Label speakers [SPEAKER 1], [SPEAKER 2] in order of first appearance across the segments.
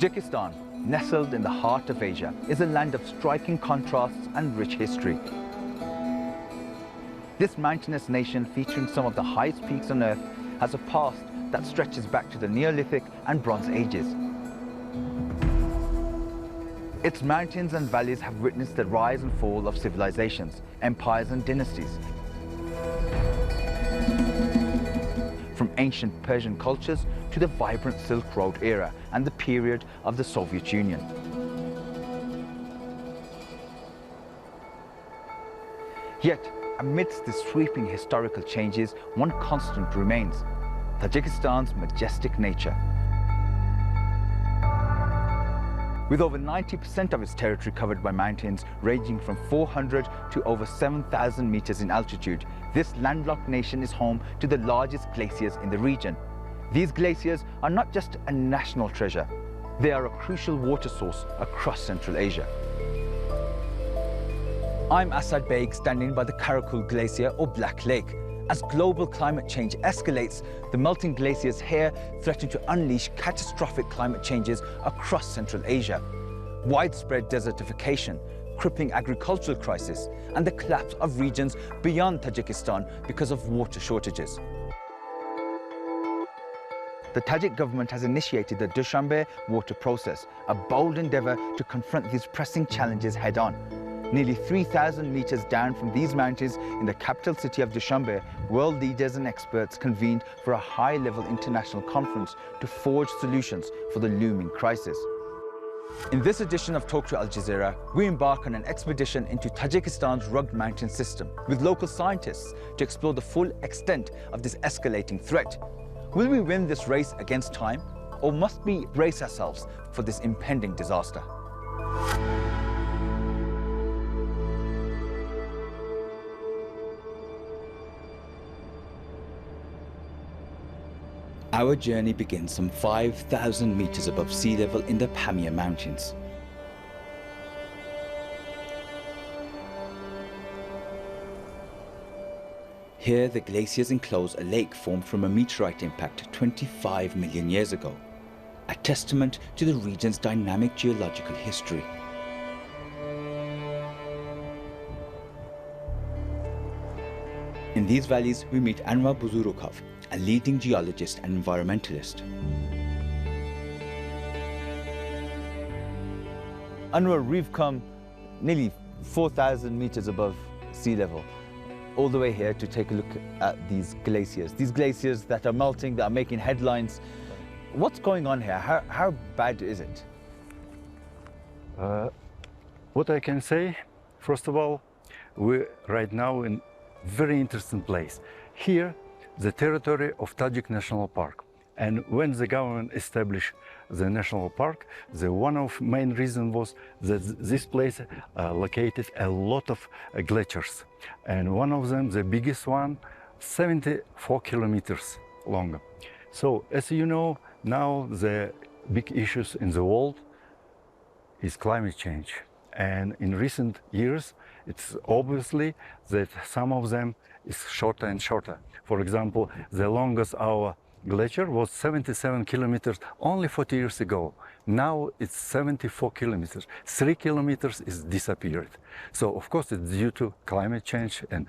[SPEAKER 1] Tajikistan, nestled in the heart of Asia, is a land of striking contrasts and rich history. This mountainous nation, featuring some of the highest peaks on Earth, has a past that stretches back to the Neolithic and Bronze Ages. Its mountains and valleys have witnessed the rise and fall of civilizations, empires and dynasties. From ancient Persian cultures to the vibrant Silk Road era and the period of the Soviet Union. Yet, amidst the sweeping historical changes, one constant remains: Tajikistan's majestic nature. With over 90% of its territory covered by mountains ranging from 400 to over 7,000 meters in altitude, this landlocked nation is home to the largest glaciers in the region. These glaciers are not just a national treasure, they are a crucial water source across Central Asia. I'm Asad Beg, standing by the Karakul Glacier or Black Lake. As global climate change escalates, the melting glaciers here threaten to unleash catastrophic climate changes across Central Asia. Widespread desertification, crippling agricultural crisis, and the collapse of regions beyond Tajikistan because of water shortages. The Tajik government has initiated the Dushanbe water process, a bold endeavour to confront these pressing challenges head-on. Nearly 3,000 meters down from these mountains in the capital city of Dushanbe, world leaders and experts convened for a high-level international conference to forge solutions for the looming crisis. In this edition of Talk to Al Jazeera, we embark on an expedition into Tajikistan's rugged mountain system with local scientists to explore the full extent of this escalating threat. Will we win this race against time, or must we brace ourselves for this impending disaster? Our journey begins some 5,000 meters above sea level in the Pamir Mountains. Here, the glaciers enclose a lake formed from a meteorite impact 25 million years ago, a testament to the region's dynamic geological history. In these valleys, we meet Anwar Buzurukov, a leading geologist and environmentalist. Anwar, we've come nearly 4,000 meters above sea level, all the way here to take a look at these glaciers that are melting, that are making headlines. What's going on here? How bad is it?
[SPEAKER 2] What I can say, first of all, we're right now in a very interesting place. Here, the territory of Tajik National Park. And when the government established the national park, the one of main reason was that this place located a lot of glaciers. And one of them, the biggest one, 74 kilometers long. So as you know, now the big issues in the world is climate change. And in recent years, it's obviously that some of them is shorter and shorter. For example, the longest our glacier was 77 kilometers only 40 years ago. Now it's 74 kilometers. 3 kilometers is disappeared. So of course it's due to climate change and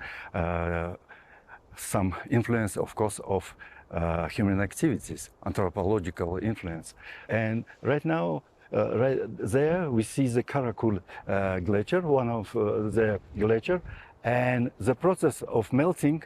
[SPEAKER 2] some influence, of course, of human activities, anthropological influence. And right now, right there we see the Karakul glacier, one of the glacier, and the process of melting,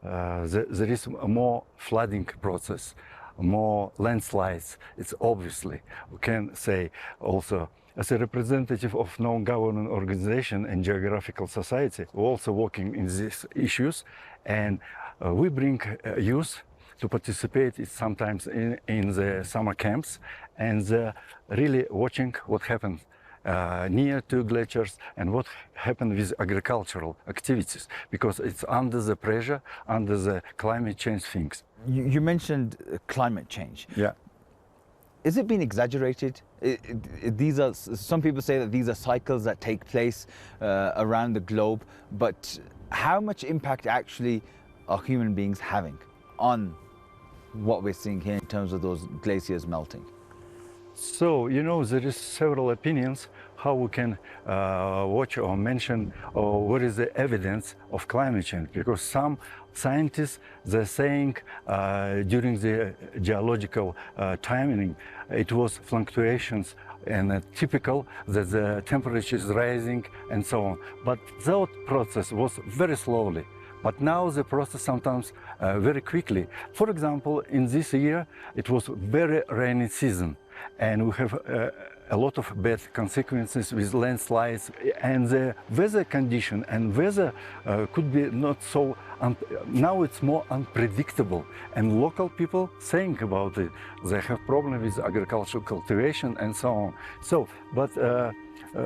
[SPEAKER 2] there is a more flooding process, more landslides. It's obviously, we can say also, as a representative of non-government organization and geographical society, we're also working in these issues, and we bring youth to participate sometimes in the summer camps, and really watching what happens near to glaciers and what happened with agricultural activities, because it's under the pressure, under the climate change things.
[SPEAKER 1] You mentioned climate change.
[SPEAKER 2] Yeah.
[SPEAKER 1] Is it being exaggerated? These are, some people say that these are cycles that take place around the globe, but how much impact actually are human beings having on what we're seeing here in terms of those glaciers melting?
[SPEAKER 2] So, you know, there is several opinions how we can watch or mention or what is the evidence of climate change, because some scientists, they're saying during the geological timing, it was fluctuations and typical that the temperature is rising and so on. But that process was very slowly. But now the process sometimes very quickly. For example, in this year, it was very rainy season, and we have a lot of bad consequences with landslides, and the weather condition and weather could be not so, now it's more unpredictable, and local people saying about it, they have problem with agricultural cultivation and so on. So, but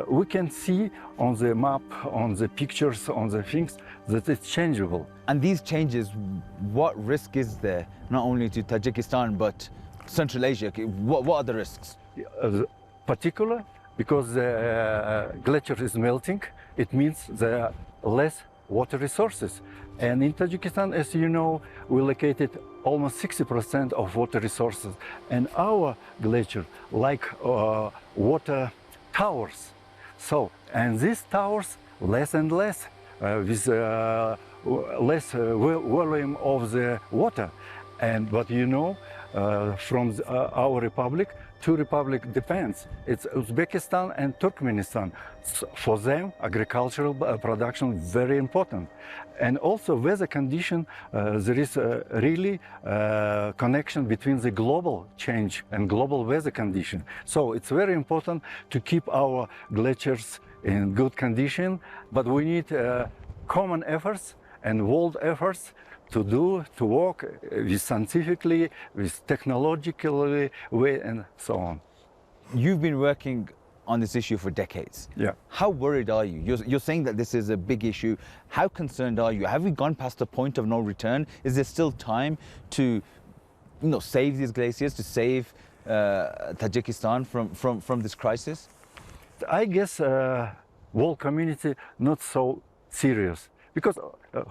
[SPEAKER 2] we can see on the map, on the pictures, on the things, that it's changeable.
[SPEAKER 1] And these changes, what risk is there, not only to Tajikistan, but Central Asia? What are the risks?
[SPEAKER 2] Particular, because the glacier is melting, it means there are less water resources. And in Tajikistan, as you know, we located almost 60% of water resources. And our glacier, like water towers. So, and these towers, less and less, with less volume of the water. And but you know, from our republic, two republics depends. It's Uzbekistan and Turkmenistan. For them, agricultural production is very important. And also weather condition, there is really connection between the global change and global weather condition. So it's very important to keep our glaciers in good condition, but we need common efforts and world efforts to work with scientifically, with technologically way, and so on.
[SPEAKER 1] You've been working on this issue for decades.
[SPEAKER 2] Yeah.
[SPEAKER 1] How worried are you? You're saying that this is a big issue. How concerned are you? Have we gone past the point of no return? Is there still time to, save these glaciers, to save Tajikistan from this crisis?
[SPEAKER 2] I guess world community not so serious, because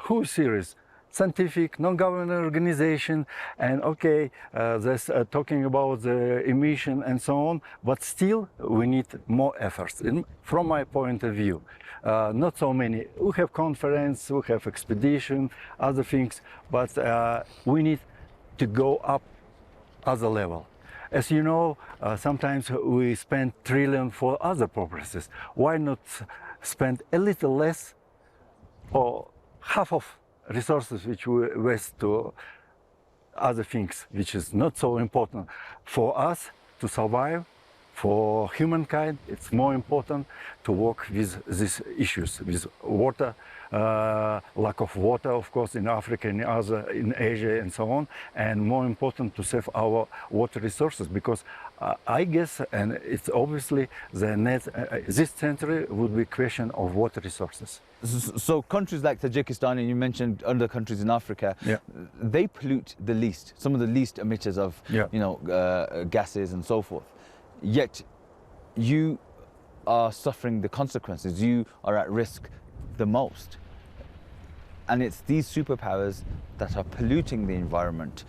[SPEAKER 2] who is serious? Scientific, non-governmental organization, and okay, there's talking about the emission and so on, but still we need more efforts. From my point of view, not so many. We have conference, we have expedition, other things, but we need to go up other level. As you know, sometimes we spend trillion for other purposes. Why not spend a little less or half of resources which we waste to other things, which is not so important for us to survive. For humankind, it's more important to work with these issues, with water, lack of water, of course, in Africa and in Asia and so on, and more important to save our water resources, because I guess, and it's obviously this century would be a question of water resources.
[SPEAKER 1] So countries like Tajikistan, and you mentioned other countries in Africa,
[SPEAKER 2] yeah,
[SPEAKER 1] they pollute the least, some of the least emitters of
[SPEAKER 2] yeah,
[SPEAKER 1] gases and so forth. Yet you are suffering the consequences. You are at risk the most. And it's these superpowers that are polluting the environment,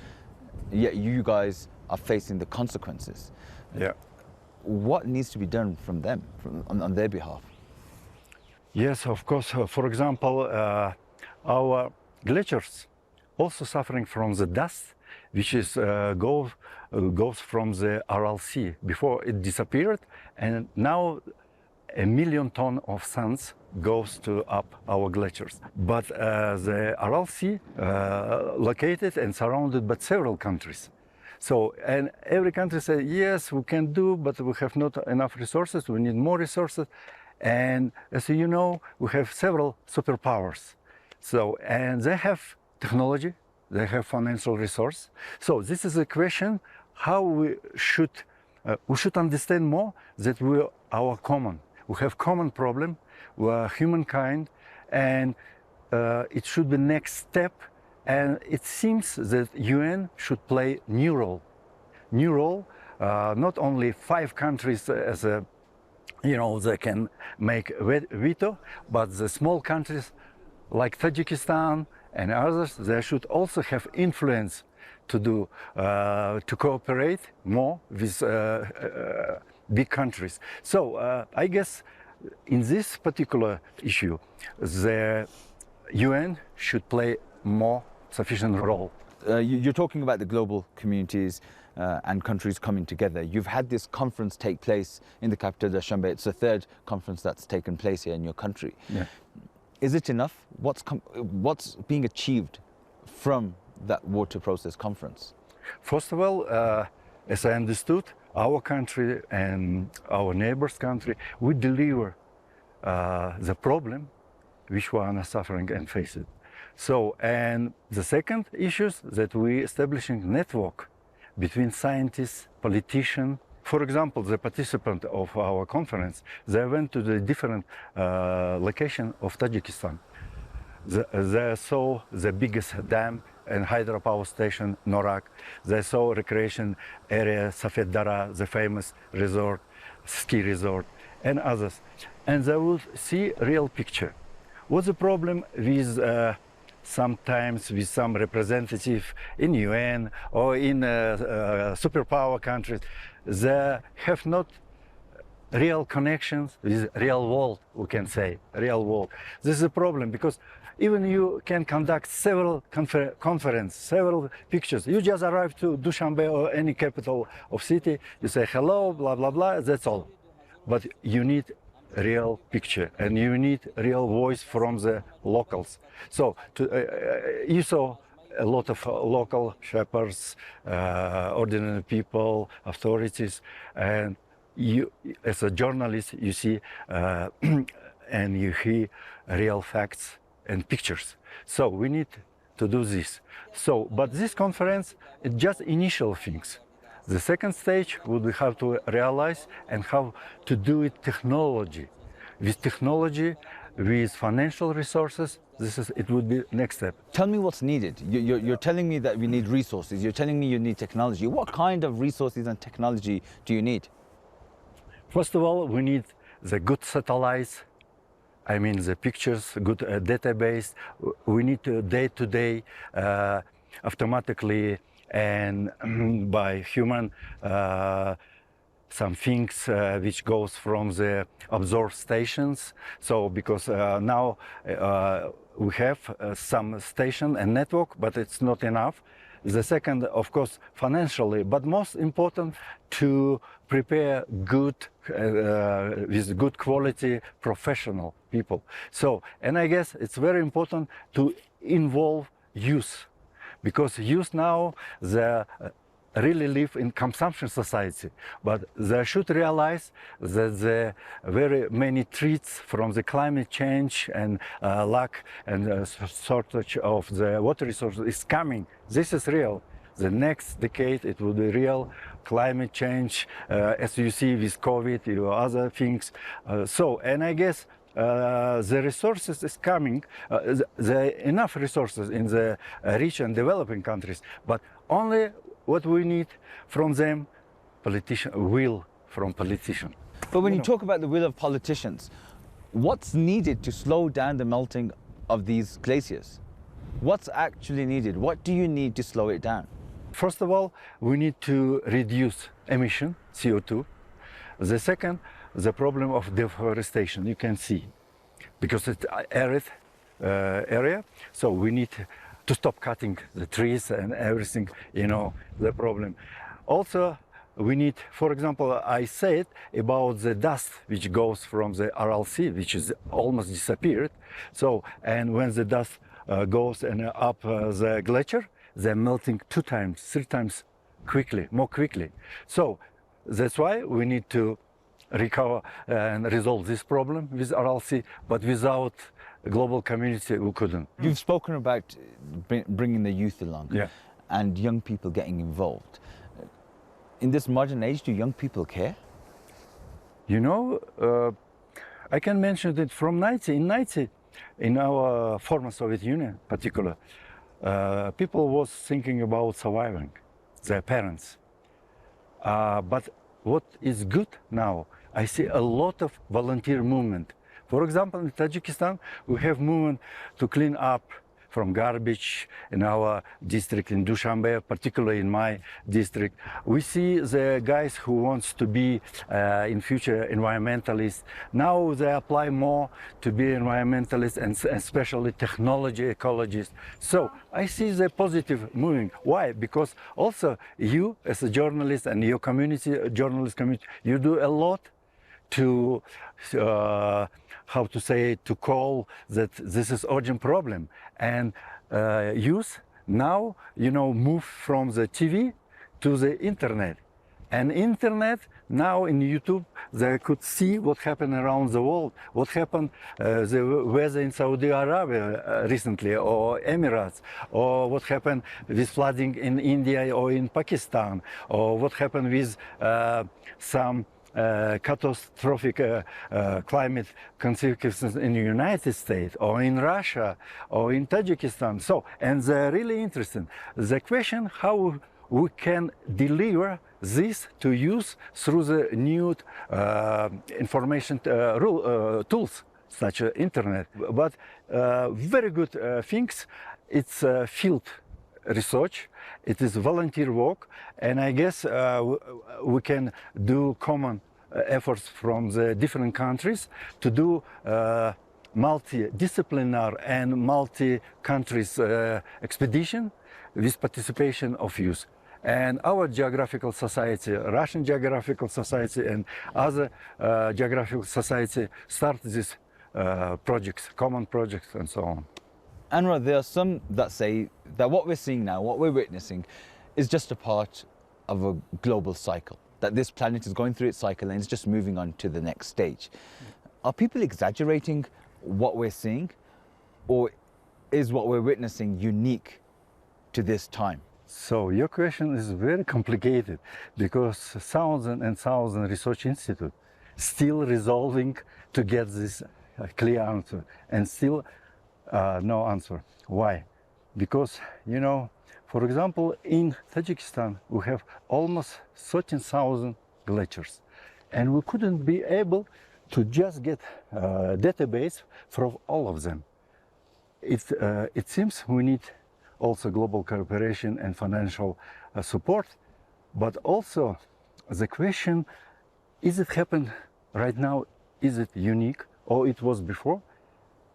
[SPEAKER 1] yet you guys are facing the consequences.
[SPEAKER 2] yeah.
[SPEAKER 1] What needs to be done from them, on their behalf?
[SPEAKER 2] Yes, of course. For example, our glaciers also suffering from the dust, which is goes from the Aral Sea. Before it disappeared, and now 1 million tons of sands goes to up our glaciers. But the Aral Sea located and surrounded by several countries. So, and every country says, yes, we can do, but we have not enough resources, we need more resources. And as you know, we have several superpowers. So, and they have technology, they have financial resource. So this is a question how we should understand more that we are common. We have common problem, we are humankind, and it should be next step. And it seems that UN should play new role. Not only 5 countries as a, they can make veto, but the small countries like Tajikistan and others, they should also have influence to do, to cooperate more with big countries. So I guess in this particular issue, the UN should play more sufficient role.
[SPEAKER 1] You're talking about the global communities and countries coming together. You've had this conference take place in the capital, Dushanbe. It's the third conference that's taken place here in your country.
[SPEAKER 2] Yeah.
[SPEAKER 1] Is it enough? What's being achieved from that water process conference?
[SPEAKER 2] First of all, as I understood, our country and our neighbors' country, we deliver the problem which we are suffering and facing. So, and the second issue is that we establishing network between scientists, politicians. For example, the participant of our conference, they went to the different location of Tajikistan. They saw the biggest dam and hydropower station, Norak. They saw recreation area, Safed Dara, the famous resort, ski resort, and others. And they would see real picture. What's the problem with sometimes with some representative in UN or in superpower countries? They have not real connections with real world, we can say, real world. This is a problem because even you can conduct several conferences, several pictures. You just arrive to Dushanbe or any capital of city, you say hello, blah, blah, blah, that's all. But you need real picture and you need real voice from the locals. So you saw a lot of local shepherds, ordinary people, authorities, and you, as a journalist, you see and you hear real facts and pictures. So we need to do this. So, but this conference is just initial things. The second stage would have to realize and how to do it technology. With technology, with financial resources, it would be next step.
[SPEAKER 1] Tell me what's needed. You're telling me that we need resources. You're telling me you need technology. What kind of resources and technology do you need?
[SPEAKER 2] First of all, we need the good satellites. I mean the pictures, good database. We need day-to-day, automatically and by human, some things which goes from the observed stations. So because now we have some station and network, but it's not enough. The second, of course, financially, but most important to prepare good, with good quality professional people. So, and I guess it's very important to involve youth, because youth now, they really live in consumption society, but they should realize that the very many threats from the climate change and lack and shortage of the water resources is coming. This is real. The next decade it will be real. Climate change, as you see with COVID, other things. So, and I guess the resources is coming, the enough resources in the rich and developing countries, but only what we need from them, will from politicians.
[SPEAKER 1] But when you talk about the will of politicians, what's needed to slow down the melting of these glaciers? What's actually needed? What do you need to slow it down?
[SPEAKER 2] First of all, we need to reduce emission, CO2. The second, the problem of deforestation, you can see, because it's arid area, so we need to stop cutting the trees and everything, the problem. Also, we need, for example, I said about the dust which goes from the Aral Sea, which is almost disappeared. So, and when the dust goes and up the glacier, they're melting 2 times, 3 times quickly, more quickly. So that's why we need to recover and resolve this problem with Aral Sea, but without global community, we couldn't.
[SPEAKER 1] You've spoken about bringing the youth along,
[SPEAKER 2] yeah,
[SPEAKER 1] and young people getting involved. In this modern age, do young people care?
[SPEAKER 2] I can mention that from 1990, in our former Soviet Union in particular, people was thinking about surviving their parents. But what is good now, I see a lot of volunteer movement. For example, in Tajikistan, we have movement to clean up from garbage in our district in Dushanbe, particularly in my district. We see the guys who wants to be in future environmentalists. Now they apply more to be environmentalists and especially technology ecologists. So I see the positive moving. Why? Because also you as a journalist and your community, journalist community, you do a lot to how to say, to call that this is urgent problem, and youth now move from the TV to the internet, and internet now in YouTube they could see what happened around the world, what happened the weather in Saudi Arabia recently, or Emirates, or what happened with flooding in India or in Pakistan, or what happened with some catastrophic climate consequences in the United States or in Russia or in Tajikistan. So, and they're really interesting. The question how we can deliver this to use through the new information tools such as internet. But very good things, it's field research, it is volunteer work, and I guess we can do common efforts from the different countries to do multidisciplinary and multi-countries expedition with participation of youth. And our geographical society, Russian geographical society and other geographical society start these projects, common projects and so on.
[SPEAKER 1] Anwar, there are some that say that what we're seeing now, what we're witnessing, is just a part of a global cycle, that this planet is going through its cycle and it's just moving on to the next stage. Are people exaggerating what we're seeing, or is what we're witnessing unique to this time?
[SPEAKER 2] So your question is very complicated, because thousands and thousands research institutes still resolving to get this clear answer, and still no answer. Why? Because, for example, in Tajikistan, we have almost 13,000 glaciers, and we couldn't be able to just get a database from all of them. It seems we need also global cooperation and financial support, but also the question, is it happened right now? Is it unique, or it was before?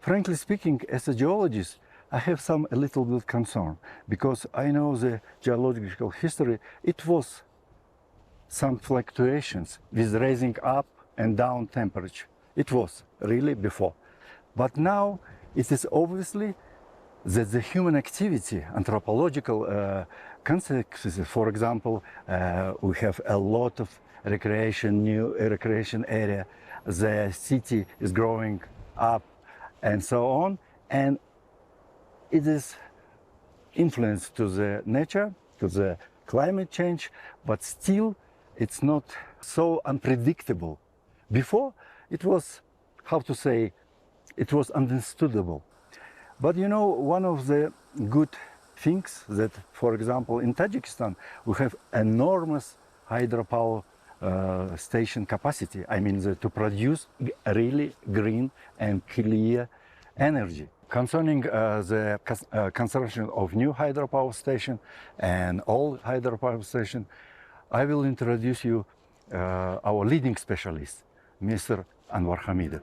[SPEAKER 2] Frankly speaking, as a geologist, I have a little bit concern, because I know the geological history. It was some fluctuations with raising up and down temperature. It was really before. But now it is obviously that the human activity, anthropological consequences, for example, we have a lot of new recreation area, the city is growing up, and so on, and it is influence to the nature, to the climate change, but still it's not so unpredictable. Before it was, how to say, it was understandable. But one of the good things that, for example, in Tajikistan, we have enormous hydropower station capacity. I mean, to produce really green and clear energy. Concerning the construction of new hydropower station and old hydropower station, I will introduce you our leading specialist, Mr. Anwar Hamidov.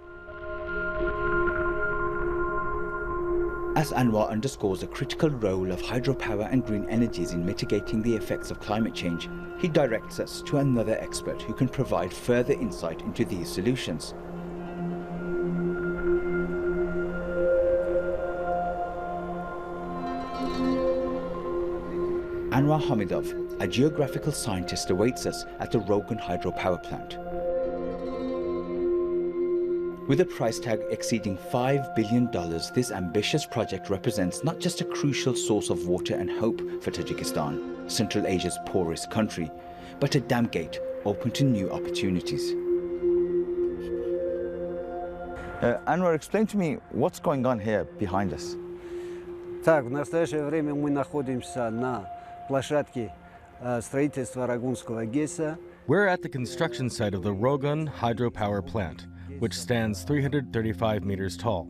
[SPEAKER 1] As Anwar underscores the critical role of hydropower and green energies in mitigating the effects of climate change, he directs us to another expert who can provide further insight into these solutions. Anwar Hamidov, a geographical scientist, awaits us at the Rogun hydropower plant. With a price tag exceeding $5 billion, this ambitious project represents not just a crucial source of water and hope for Tajikistan, Central Asia's poorest country, but a dam gate open to new opportunities. Anwar, explain to me what's going on here behind us.
[SPEAKER 3] Так, в настоящее время мы находимся на площадке строительства Рагунского ГЭСа.
[SPEAKER 4] We're at the construction site of the Rogun hydropower plant, which stands 335 meters tall.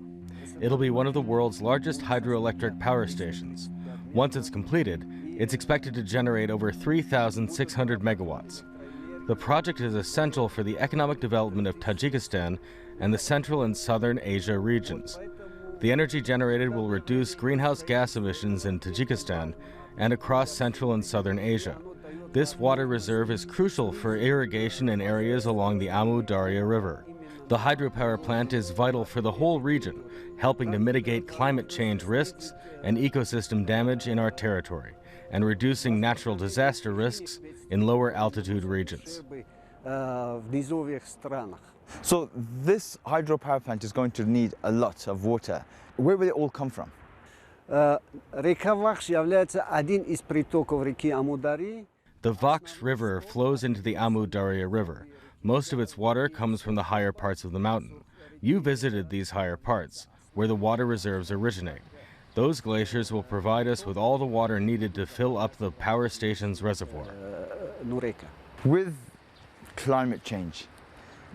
[SPEAKER 4] It'll be one of the world's largest hydroelectric power stations. Once it's completed, it's expected to generate over 3,600 megawatts. The project is essential for the economic development of Tajikistan and the Central and Southern Asia regions. The energy generated will reduce greenhouse gas emissions in Tajikistan and across Central and Southern Asia. This water reserve is crucial for irrigation in areas along the Amu Darya River. The hydropower plant is vital for the whole region, helping to mitigate climate change risks and ecosystem damage in our territory, and reducing natural disaster risks in lower altitude regions.
[SPEAKER 1] So this hydropower plant is going to need a lot of water. Where will it all come from?
[SPEAKER 3] Река Вахш является один из притоков реки Амударьи.
[SPEAKER 4] The Vaksh River flows into the Amu Darya River. Most of its water comes from the higher parts of the mountain. You visited these higher parts, where the water reserves originate. Those glaciers will provide us with all the water needed to fill up the power station's reservoir.
[SPEAKER 1] With climate change,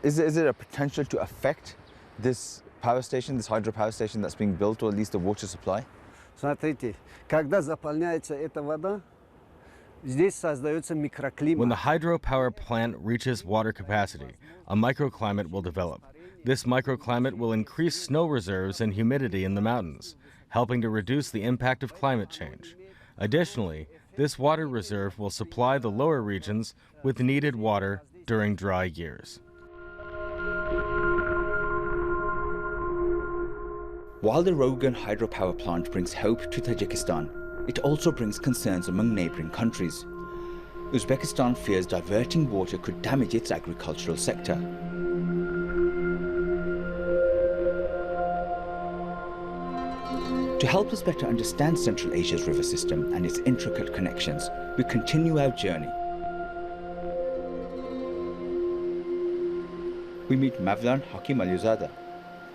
[SPEAKER 1] is there a potential to affect this power station, this hydropower station that's being built, or at least the water supply?
[SPEAKER 3] Смотрите, когда заполняется эта вода, здесь создается микроклимат.
[SPEAKER 4] When the hydropower plant reaches water capacity, a microclimate will develop. This microclimate will increase snow reserves and humidity in the mountains, helping to reduce the impact of climate change. Additionally, this water reserve will supply the lower regions with needed water during dry years.
[SPEAKER 1] While the Rogun hydropower plant brings hope to Tajikistan, it also brings concerns among neighboring countries. Uzbekistan fears diverting water could damage its agricultural sector. To help us better understand Central Asia's river system and its intricate connections, we continue our journey. We meet Mavlan Hakim Aliuzada,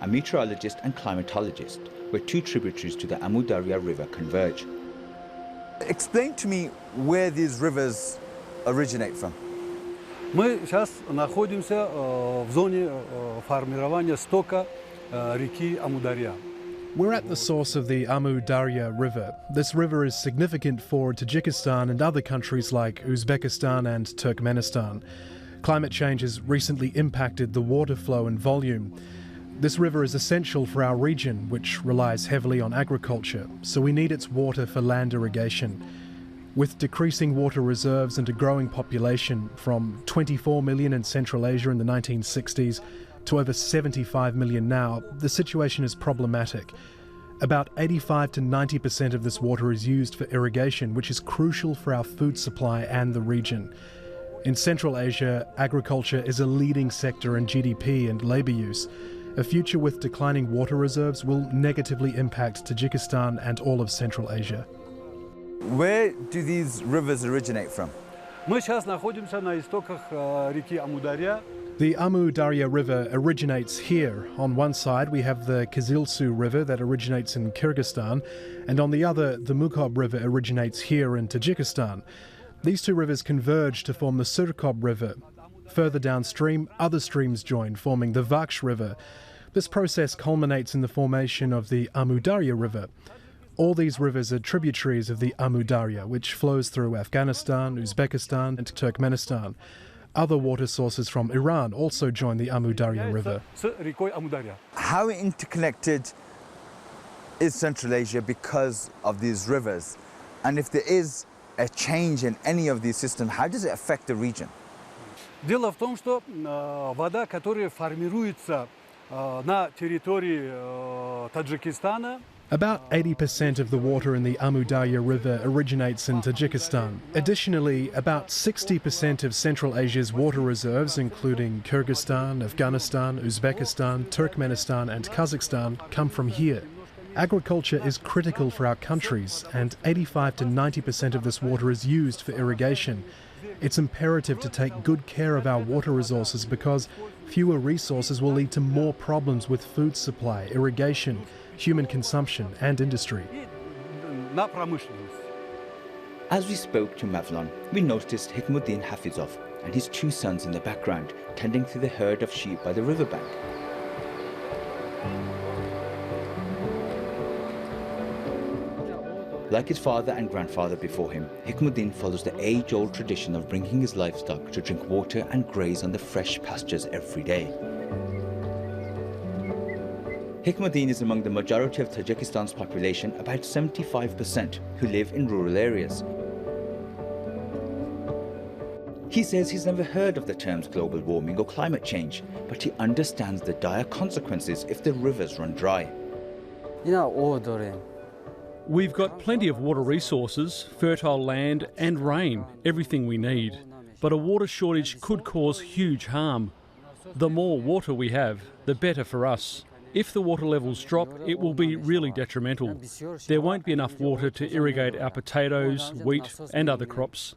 [SPEAKER 1] a meteorologist and climatologist, where two tributaries to the Amu Darya River converge. Explain to me where these rivers originate from.
[SPEAKER 3] Мы сейчас находимся в зоне формирования стока реки Амударья.
[SPEAKER 5] We're at the source of the Amu Darya River. This river is significant for Tajikistan and other countries like Uzbekistan and Turkmenistan. Climate change has recently impacted the water flow and volume. This river is essential for our region, which relies heavily on agriculture, so we need its water for land irrigation. With decreasing water reserves and a growing population from 24 million in Central Asia in the 1960s to over 75 million now, the situation is problematic. About 85 to 90% of this water is used for irrigation, which is crucial for our food supply and the region. In Central Asia, agriculture is a leading sector in GDP and labour use. A future with declining water reserves will negatively impact Tajikistan and all of Central Asia.
[SPEAKER 1] Where do these rivers originate from?
[SPEAKER 3] Мы сейчас находимся на истоках реки Амударья.
[SPEAKER 5] The Amu Darya River originates here. On one side we have the Kizilsu River that originates in Kyrgyzstan, and on the other the Mukob River originates here in Tajikistan. These two rivers converge to form the Surkob River. Further downstream, other streams join, forming the Vaksh River. This process culminates in the formation of the Amu Darya River. All these rivers are tributaries of the Amu Darya, which flows through Afghanistan, Uzbekistan and Turkmenistan. Other water sources from Iran also join the Amu Darya River.
[SPEAKER 1] How interconnected is Central Asia because of these rivers? And if there is a change in any of these systems, how does it affect the region?
[SPEAKER 3] Дело в том, что вода, которая формируется на территории Таджикистана,
[SPEAKER 5] About 80% of the water in the Amu Darya River originates in Tajikistan. Additionally, about 60% of Central Asia's water reserves, including Kyrgyzstan, Afghanistan, Uzbekistan, Turkmenistan and Kazakhstan, come from here. Agriculture is critical for our countries, and 85 to 90% of this water is used for irrigation. It's imperative to take good care of our water resources because fewer resources will lead to more problems with food supply, irrigation, human consumption and industry.
[SPEAKER 1] As we spoke to Mavlan, we noticed Hikmuddin Hafizov and his two sons in the background, tending to the herd of sheep by the riverbank. Like his father and grandfather before him, Hikmuddin follows the age-old tradition of bringing his livestock to drink water and graze on the fresh pastures every day. Hikmuddin is among the majority of Tajikistan's population, about 75%, who live in rural areas. He says he's never heard of the terms global warming or climate change, but he understands the dire consequences if the rivers run dry.
[SPEAKER 6] We've got plenty of water resources, fertile land and rain, everything we need. But a water shortage could cause huge harm. The more water we have, the better for us. If the water levels drop, it will be really detrimental. There won't be enough water to irrigate our potatoes, wheat and other crops.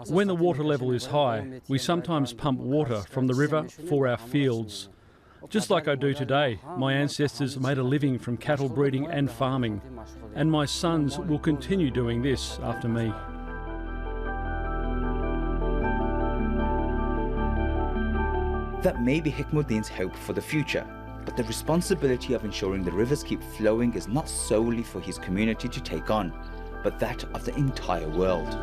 [SPEAKER 6] When the water level is high, we sometimes pump water from the river for our fields. Just like I do today, my ancestors made a living from cattle breeding and farming, and my sons will continue doing this after me.
[SPEAKER 1] That may be Hikmuddin's hope for the future, but the responsibility of ensuring the rivers keep flowing is not solely for his community to take on, but that of the entire world.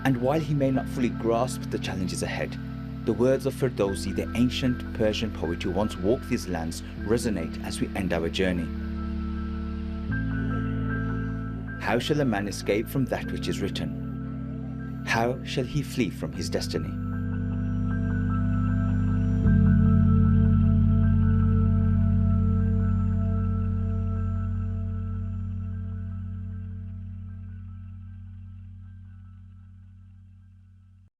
[SPEAKER 1] And while he may not fully grasp the challenges ahead, the words of Ferdowsi, the ancient Persian poet who once walked these lands, resonate as we end our journey. How shall a man escape from that which is written? How shall he flee from his destiny?